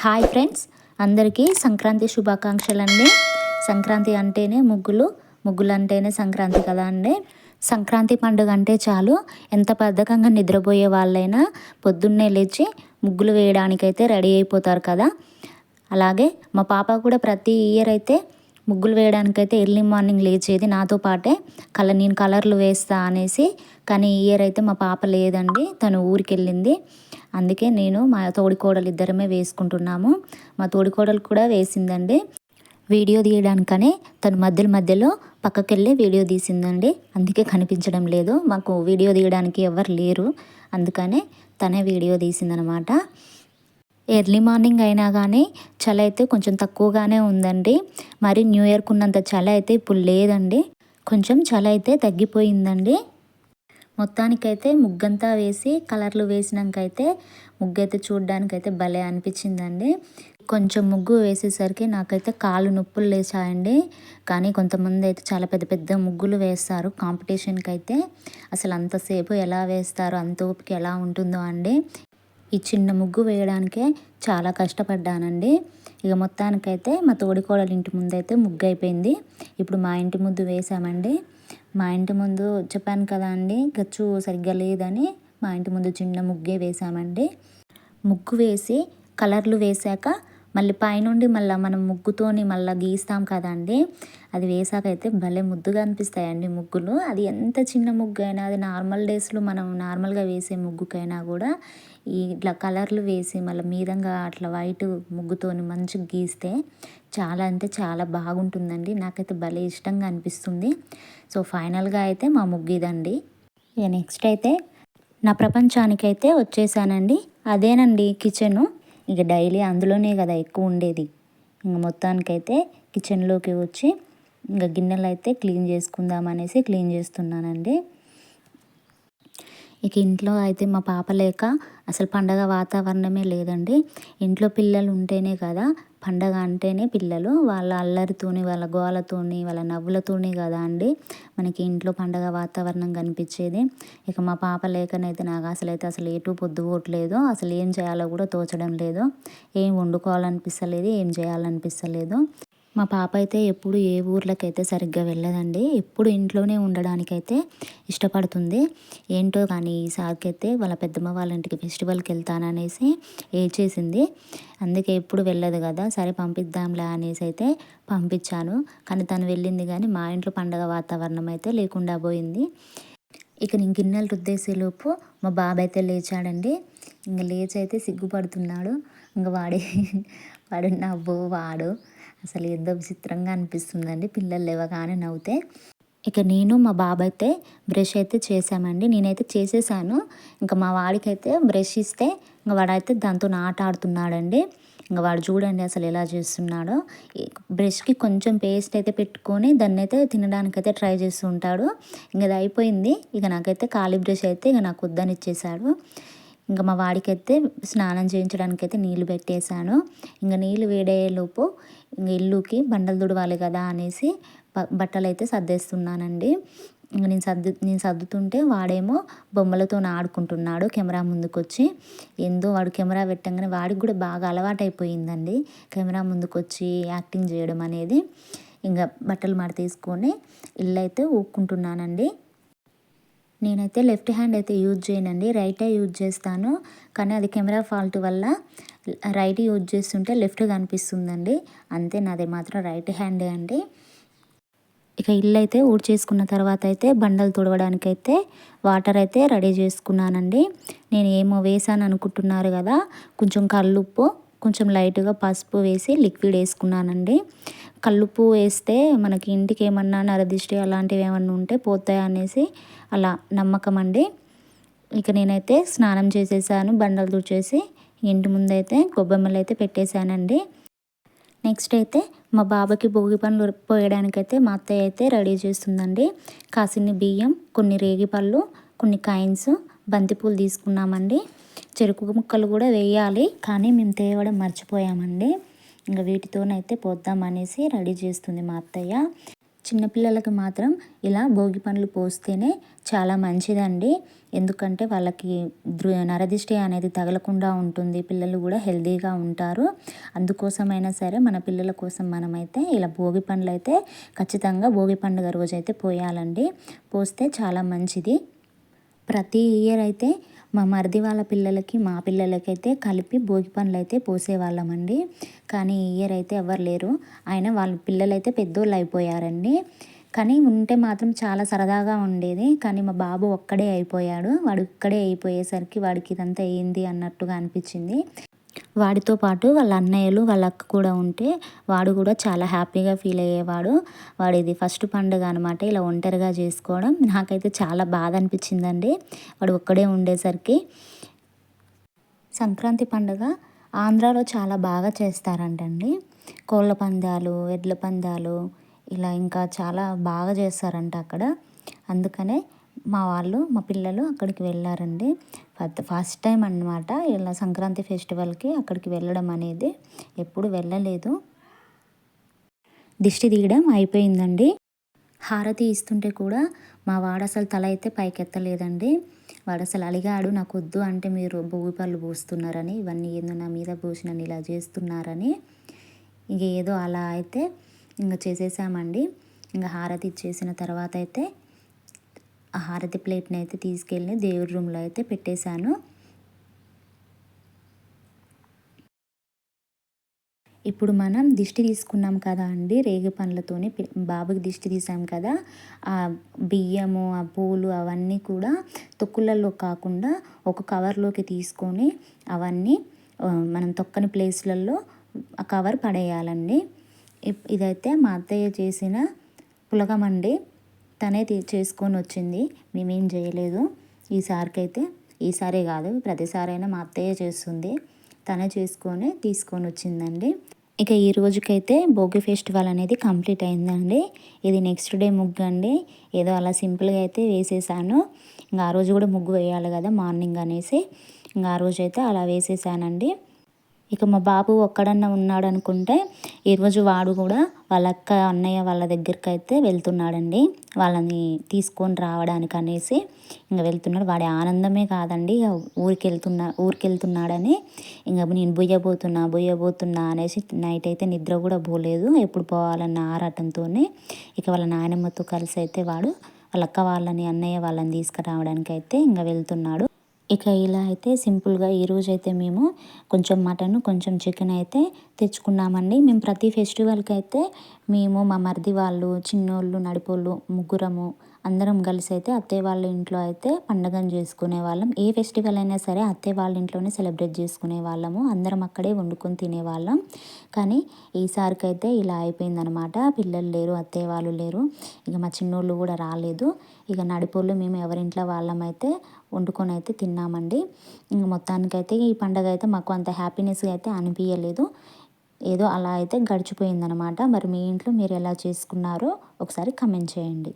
Hi friends, అందరికీ సంక్రాంతి శుభాకాంక్షలండి. సంక్రాంతి అంటేనే ముగ్గులు అంటేనే సంక్రాంతి కదా అండి. సంక్రాంతి పండుగ అంటే చాలు ఎంత బద్ధకంగా నిద్రపోయే వాళ్ళైనా పొద్దున్నే లేచి ముగ్గులు వేయడానికైతే రెడీ అయిపోతారు కదా. అలాగే మా పాప కూడా ప్రతి ఇయర్ అయితే ముగ్గులు వేయడానికైతే ఎర్లీ మార్నింగ్ లేచేది నాతో పాటే. నేను కలర్లు వేస్తా అనేసి. కానీ ఈ ఇయర్ అయితే మా పాప లేదండి, తను ఊరికి వెళ్ళింది. అందుకే నేను మా తోడికోడలు ఇద్దరమే వేసుకుంటున్నాము. మా తోడికోడలు కూడా వేసిందండి. వీడియో తీయడానికనే తను మధ్యలో పక్కకెళ్ళి వీడియో తీసిందండి. అందుకే కనిపించడం లేదు. మాకు వీడియో తీయడానికి ఎవరు లేరు, అందుకనే తనే వీడియో తీసిందనమాట. ఎర్లీ మార్నింగ్ అయినా కానీ చలి అయితే కొంచెం తక్కువగానే ఉందండి. మరి న్యూ ఇయర్కి ఉన్నంత చలి అయితే ఇప్పుడు లేదండి. కొంచెం చలి అయితే తగ్గిపోయిందండి. మొత్తానికైతే ముగ్గంతా వేసి కలర్లు వేసినాకైతే ముగ్గు అయితే చూడడానికైతే భలే అనిపించిందండి. కొంచెం ముగ్గు వేసేసరికి నాకైతే కాళ్ళు నొప్పులు లేచాయండి. కానీ కొంతమంది అయితే చాలా పెద్ద పెద్ద ముగ్గులు వేస్తారు కాంపిటీషన్కి అయితే. అసలు అంతసేపు ఎలా వేస్తారో, అంత ఓపిక ఎలా ఉంటుందో అండి. ఈ చిన్న ముగ్గు వేయడానికే చాలా కష్టపడ్డానండి. ఇక మొత్తానికైతే మా తోడికోడలి ఇంటి ముందు అయితే ముగ్గు అయిపోయింది. ఇప్పుడు మా ఇంటి ముందు వేసామండి. మా ఇంటి ముందు చెప్పాను కదా అండి, గచ్చు సరిగ్గా లేదని మా ఇంటి ముందు చిన్న ముగ్గే వేసామండి. ముగ్గు వేసి కలర్లు వేసాక మళ్ళీ పైనుండి మనం ముగ్గుతోని మళ్ళీ గీస్తాం కదండి. అది వేసాకైతే భలే ముద్దుగా అనిపిస్తాయండి ముగ్గులు. అది ఎంత చిన్న ముగ్గు అయినా, అది నార్మల్ డేస్లో మనం నార్మల్గా వేసే ముగ్గుకైనా కూడా ఇట్లా కలర్లు వేసి మళ్ళీ మీదంగా అట్లా వైట్ ముగ్గుతోని మంచిగా గీస్తే చాలా అంటే చాలా బాగుంటుందండి. నాకైతే భలే ఇష్టంగా అనిపిస్తుంది. సో ఫైనల్గా అయితే మా ముగ్గు ఇదండి. ఇక నెక్స్ట్ అయితే నా ప్రపంచానికైతే వచ్చేసానండి. అదేనండి కిచెను. ఇక డైలీ అందులోనే కదా ఎక్కువ ఉండేది. ఇంక మొత్తానికైతే కిచెన్లోకి వచ్చి ఇంకా గిన్నెలు అయితే క్లీన్ చేసుకుందాం అనేసి క్లీన్ చేస్తున్నానండి. ఇక ఇంట్లో అయితే మా పాప లేక అసలు పండగ వాతావరణమే లేదండి. ఇంట్లో పిల్లలు ఉంటేనే కదా పండగ అంటేనే పిల్లలు. వాళ్ళ అల్లరితోని, వాళ్ళ గోలతోని, వాళ్ళ నవ్వులతోనే కదా అండి మనకి ఇంట్లో పండగ వాతావరణం కనిపించేది. ఇక మా పాప లేకనైతే నాకు అసలు ఎటు పొద్దుపోవట్లేదు. అసలు ఏం చేయాలో కూడా తోచడం లేదు. ఏం వండుకోవాలనిపిస్తలేదు, ఏం చేయాలనిపిస్తలేదు. మా పాప అయితే ఎప్పుడు ఏ ఊర్లకైతే సరిగ్గా వెళ్ళదండి. ఎప్పుడు ఇంట్లోనే ఉండడానికైతే ఇష్టపడుతుంది. ఏంటో కానీ ఈసారికి అయితే వాళ్ళ పెద్దమ్మ వాళ్ళ ఇంటికి ఫెస్టివల్కి వెళ్తాననేసి ఏడ్చేసింది. అందుకే ఎప్పుడు వెళ్ళదు కదా, సరే పంపిద్దాంలే అనేసి అయితే పంపించాను. కానీ తను వెళ్ళింది కానీ మా ఇంట్లో పండగ వాతావరణం అయితే లేకుండా పోయింది. ఇక నేను గిన్నెలు రుద్దేసేలోపు మా బాబు అయితే లేచాడండి. ఇంకా లేచి అయితే సిగ్గుపడుతున్నాడు. ఇంకా వాడు నవ్వు వాడు అసలు ఎంతో విచిత్రంగా అనిపిస్తుందండి పిల్లలు లేవగానే నవ్వుతే. ఇక నేను మా బాబు అయితే బ్రష్ అయితే చేసామండి. నేనైతే చేసేసాను. ఇంకా మా వాడికైతే బ్రష్ ఇస్తే ఇంకా వాడైతే దాంతో ఆట ఆడుతున్నాడండి. ఇంకా వాడు చూడండి అసలు ఎలా చేస్తున్నాడో. బ్రష్కి కొంచెం పేస్ట్ అయితే పెట్టుకొని దాన్ని అయితే తినడానికైతే ట్రై చేస్తూ ఉంటాడు. ఇంకా అది అయిపోయింది. ఇక నాకైతే ఖాళీ బ్రష్ అయితే ఇక నాకు వద్దని ఇచ్చేసాడు. ఇంకా మా వాడికైతే స్నానం చేయించడానికైతే నీళ్ళు పెట్టేశాను. ఇంకా నీళ్ళు వేడయ్యేలోపు ఇంక ఇల్లుకి బండలు తుడవాలి కదా అనేసి బట్టలు అయితే సర్దేస్తున్నానండి. ఇంక నేను సర్దుతుంటే వాడేమో బొమ్మలతో ఆడుకుంటున్నాడు కెమెరా ముందుకు వచ్చి. ఏందో వాడు కెమెరా పెట్టంగానే వాడికి కూడా బాగా అలవాటైపోయిందండి కెమెరా ముందుకు వచ్చి యాక్టింగ్ చేయడం అనేది. ఇంకా బట్టలు మడత తీసుకొని ఇల్లు అయితే ఊక్కుంటున్నానండి. నేనైతే లెఫ్ట్ హ్యాండ్ అయితే యూజ్ చేయనండి, రైటే యూజ్ చేస్తాను. కానీ అది కెమెరా ఫాల్ట్ వల్ల రైట్ యూజ్ చేస్తుంటే లెఫ్ట్ కనిపిస్తుందండి. అంతే, నాది మాత్రం రైట్ హ్యాండే అండి. ఇక ఇల్లు అయితే ఊడ్చేసుకున్న తర్వాత అయితే బండలు తుడవడానికైతే వాటర్ అయితే రెడీ చేసుకున్నానండి. నేను ఏమో వేసాను అనుకుంటున్నారు కదా, కొంచెం కల్లుప్పు, కొంచెం లైట్గా పసుపు వేసి లిక్విడ్ వేసుకున్నానండి. కల్లుప్పు వేస్తే మనకి ఇంటికి ఏమన్నా నరదిష్టి అలాంటివి ఏమన్నా ఉంటే పోతాయి అనేసి అలా నమ్మకం అండి. ఇక నేనైతే స్నానం చేసేసాను, బండలు తుడిచేసి ఇంటి ముందైతే గొబ్బెమ్మలు అయితే పెట్టేశానండి. నెక్స్ట్ అయితే మా బాబాకి భోగి పళ్ళు పోయడానికైతే మా అత్తయ్య అయితే రెడీ చేస్తుందండి. కాసిన్ని బియ్యం, కొన్ని రేగిపళ్ళు, కొన్ని కాయిన్స్, బంతిపూలు తీసుకున్నామండి. చెరుకు ముక్కలు కూడా వేయాలి కానీ మేము తేవడం మర్చిపోయామండి. ఇంకా వీటితోనైతే పోద్దాం అనేసి రెడీ చేస్తుంది మా అత్తయ్య. చిన్నపిల్లలకి మాత్రం ఇలా భోగి పండ్లు పోస్తేనే చాలా మంచిదండి. ఎందుకంటే వాళ్ళకి నరదిష్టి అనేది తగలకుండా ఉంటుంది. పిల్లలు కూడా హెల్తీగా ఉంటారు. అందుకోసమైనా సరే మన పిల్లల కోసం మనమైతే ఇలా భోగి పండ్లు అయితే ఖచ్చితంగా భోగి పండుగ రోజైతే పోయాలండి. పోస్తే చాలా మంచిది. ప్రతి ఇయర్ అయితే మా మరిది వాళ్ళ పిల్లలకి మా పిల్లలకైతే కలిపి భోగి పండ్లు అయితే పోసేవాళ్ళమండి. కానీ ఈ ఇయర్ అయితే ఎవరు లేరు. అయినా వాళ్ళ పిల్లలైతే పెద్దోళ్ళు అయిపోయారండి. కానీ ఉంటే మాత్రం చాలా సరదాగా ఉండేది. కానీ మా బాబు ఒక్కడే అయిపోయాడు. వాడు ఒక్కడే అయిపోయేసరికి వాడికి ఇదంతా ఏంది అన్నట్టుగా అనిపించింది. వాడితో పాటు వాళ్ళ అన్నయ్యలు వాళ్ళ అక్క కూడా ఉంటే వాడు కూడా చాలా హ్యాపీగా ఫీల్ అయ్యేవాడు. వాడిది ఫస్ట్ పండుగ అనమాట ఇలా ఒంటరిగా చేసుకోవడం. నాకైతే చాలా బాధ అనిపించిందండి వాడు ఒక్కడే ఉండేసరికి. సంక్రాంతి పండుగ ఆంధ్రాలో చాలా బాగా చేస్తారంటండి. కోళ్ళ పందాలు, ఎడ్ల పందాలు ఇలా ఇంకా చాలా బాగా చేస్తారంట అక్కడ. అందుకనే మా పిల్లలు అక్కడికి వెళ్ళారండి. ఫస్ట్ టైం అన్నమాట ఇలా సంక్రాంతి ఫెస్టివల్కి అక్కడికి వెళ్ళడం అనేది. ఎప్పుడు వెళ్ళలేదు. దిష్టి తీయడం అయిపోయిందండి. హారతి ఇస్తుంటే కూడా మా వాడు అసలు తల అయితే పైకెత్తలేదండి. వాడు అసలు అలిగాడు, నాకు వద్దు అంటే మీరు భోగి పళ్ళు పోస్తున్నారని, ఇవన్నీ ఏందో నా మీద పోసి నన్ను ఇలా చేస్తున్నారని. ఇంక ఏదో అలా అయితే ఇంకా చేసేసామండి. ఇంకా హారతి ఇచ్చేసిన తర్వాత అయితే ఆ హారతి ప్లేట్ని అయితే తీసుకెళ్ళి దేవుడి రూమ్లో అయితే పెట్టేశాను. ఇప్పుడు మనం దిష్టి తీసుకున్నాం కదా అండి, రేగి పండ్లతోని బాబుకి దిష్టి తీసాం కదా, ఆ బియ్యము, ఆ పూలు అవన్నీ కూడా తొక్కులలో కాకుండా ఒక కవర్లోకి తీసుకొని అవన్నీ మనం తొక్కని ప్లేస్లలో ఆ కవర్ పడేయాలండి. ఇదైతే మా అత్తయ్య చేసిన పులగమండి. తనే చేసుకొని వచ్చింది, మేమేం చేయలేదు. ఈసారే కాదు ప్రతిసారైనా మా అత్తయ్య చేస్తుంది. తనే తీసుకొని వచ్చిందండి. ఇక ఈ రోజుకైతే భోగి ఫెస్టివల్ అనేది కంప్లీట్ అయిందండి. ఇది నెక్స్ట్ డే ముగ్గు అండి. ఏదో అలా సింపుల్గా అయితే వేసేసాను. ఇంకా ఆ రోజు కూడా ముగ్గు వేయాలి కదా మార్నింగ్ అనేసి ఇంకా ఆ రోజు అయితే అలా వేసేసానండి. ఇక మా బాబు ఒక్కడన్నా ఉన్నాడు అనుకుంటే ఈరోజు వాడు కూడా వాళ్ళ అక్క అన్నయ్య వాళ్ళ దగ్గరికి అయితే వెళ్తున్నాడండి. వాళ్ళని తీసుకొని రావడానికి అనేసి ఇంకా వెళ్తున్నాడు. వాడి ఆనందమే కాదండి, ఇక ఊరికెళ్తున్నాడని ఇంకా నేను బొయ్యబోతున్నా అనేసి నైట్ అయితే నిద్ర కూడా పోలేదు. ఎప్పుడు పోవాలన్న ఆరాటంతో ఇక వాళ్ళ నాయనమ్మతో కలిసి అయితే వాడు వాళ్ళ అక్క వాళ్ళని అన్నయ్య వాళ్ళని తీసుకురావడానికి అయితే ఇంకా వెళ్తున్నాడు. ఇక ఇలా అయితే సింపుల్గా ఈరోజైతే మేము కొంచెం మటన్, కొంచెం చికెన్ అయితే తెచ్చుకున్నామండి. మేము ప్రతి ఫెస్టివల్కి అయితే మేము మా మరిది వాళ్ళు, చిన్నోళ్ళు, నడిపోళ్ళు ముగ్గురము అందరం కలిసి అయితే అత్తయ్య వాళ్ళ ఇంట్లో అయితే పండగను చేసుకునే వాళ్ళం. ఏ ఫెస్టివల్ అయినా సరే అత్తయ్య వాళ్ళ ఇంట్లోనే సెలబ్రేట్ చేసుకునే వాళ్ళము. అందరం అక్కడే వండుకొని తినేవాళ్ళం. కానీ ఈసారికి అయితే ఇలా అయిపోయిందనమాట. పిల్లలు లేరు, అత్తయ్య వాళ్ళు లేరు, ఇక మా చిన్నోళ్ళు కూడా రాలేదు. ఇక నడిపోళ్ళు మేము ఎవరింట్లో వాళ్ళమైతే వండుకొని అయితే తిన్నామండి. ఇంక మొత్తానికైతే ఈ పండగ అయితే మాకు అంత హ్యాపీనెస్గా అయితే అనిపించలేదు. ఏదో అలా అయితే గడిచిపోయిందనమాట. మరి మీ ఇంట్లో మీరు ఎలా చేసుకున్నారో ఒకసారి కమెంట్ చేయండి.